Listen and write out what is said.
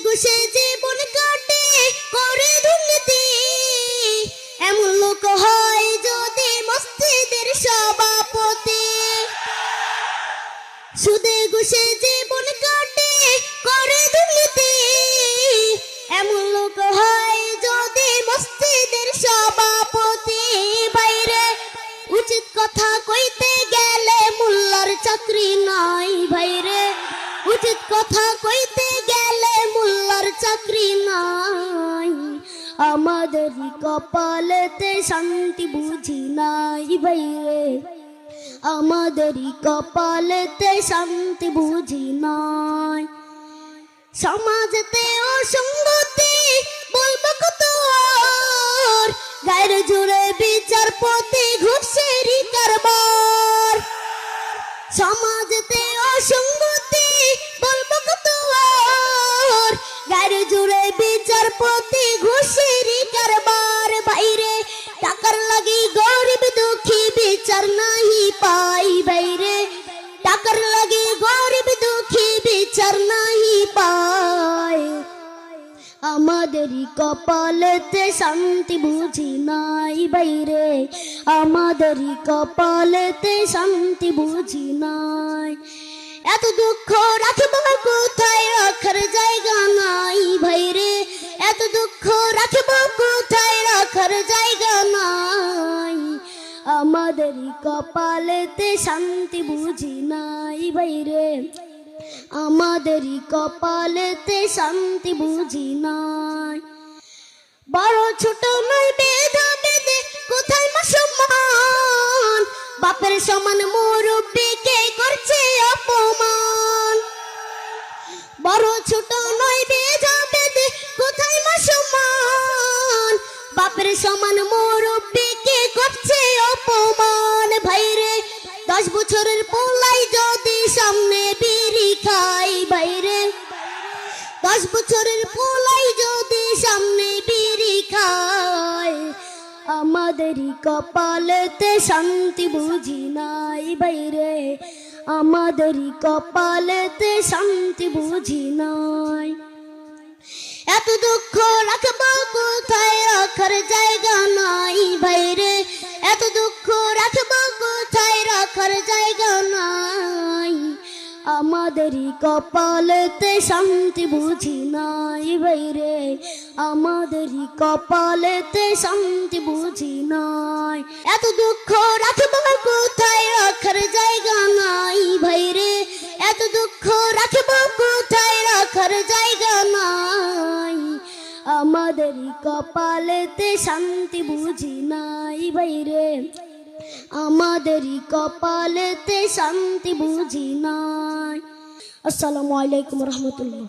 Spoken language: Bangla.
ঘুষে জীবন কাটে করে দুর্নীতি, এমন লোক হয় যদি মসজিদের সভাপতি। সুদে ঘুষে জীবন কাটে করে দুর্নীতি, এমন লোক হয় যদি মসজিদের সভাপতি। বাইরে উচিত কথা কইতে গেলে মোল্লার চাকরি নাই, ভাইরে উচিত কথা কইতে গেলে মোল্লার চাকরি নাই। আমাদের কপালেতে শান্তি বুঝি নাই ভাইরে, আমাদের কপালেতে শান্তি বুঝি নাই। সমাজেতে অসঙ্গতি বলবো কত, গায়ের জুড়ে বিচারপতি ঘুষেরই কারবার। সমাজেতে অসঙ্গতি বলবো কত, গায়ের জুড়ে বিচারপতি ঘুষেরই কারবার। বাইরে টাকার লাগি গরিব দুঃখী বিচার নাহি পাই, বাইরে টাকার লাগি গরিব দুঃখী বিচার নাহি পায়। আমাদেরই কপালেতে শান্তি বুঝি নাই বাইরে, আমাদেরই কপালেতে শান্তি বুঝি নাই। এত দুঃখ রাখব কোথায়, রাখার জায়গা নাই ভাইরে, এত দুঃখ রাখব কোথায়, রাখার জায়গা নাই। আমাদেরই কপালেতে শান্তি বুঝি নাই ভাইরে, আমাদেরই কপালেতে শান্তি বুঝি নাই। বড় ছোট নয় ভেদা বেদে কোথায় মুসলমান, বাপের সমান মুরব্বিকে করছে অপমান। বড় ছোট নয় ভেদা বেদে কোথায় মুসলমান, বাপের সমান মুরব্বিকে করছে অপমান। ভাইরে 10 বছরের পোলাই যদি সামনে বিড়ি খাই, বাইরে 10 বছরের পোলাই যদি সামনে বিড়ি খাই। আমাদেরই কপালেতে শান্তি বুঝি নাই বাইরে, আমাদেরই কপালেতে শান্তি বুঝি নাই। এত দুঃখ রাখব কোথায়, রাখার জায়গা নাই বাইরে, এত দুঃখ রাখব কোথায়, রাখার জায়গা নাই। আমাদেরই কপালেতে শান্তি বুঝি নাই বাইরে, আমাদেরই কপালেতে শান্তি বুঝি নাই। এত দুঃখ রাখব কোথায়, রাখার জায়গা নাই ভাইরে, এত দুঃখ রাখব কোথায়, রাখার জায়গা নাই। আমাদেরই কপালেতে শান্তি বুঝি নাই বাইরে, আমাদেরই কপালেতে শান্তি বুঝি নাই। আসসালামু আলাইকুম রহমতুল্লাহ।